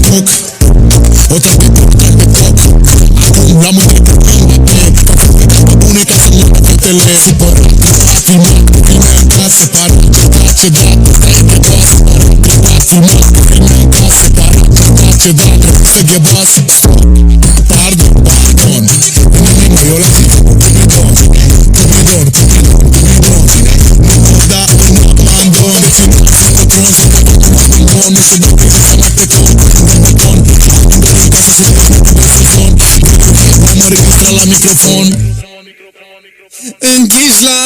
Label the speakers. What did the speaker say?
Speaker 1: joc. O trage de coc. Acum la mâine te pe bune ca să mă fetele. Supărat, filmat, filme în casă. Parat, ce dacă stai de casă. Filmat, filme în casă. Parat, ce dacă se ghebasă. Pardon, eu la zi, cupidon. Da, nu abandon. Deținut pe tron, să te abandon. Nu știu dacă să mai pe con. Ca să sunezi pe telefon. Mă registra la microfon. Închiși la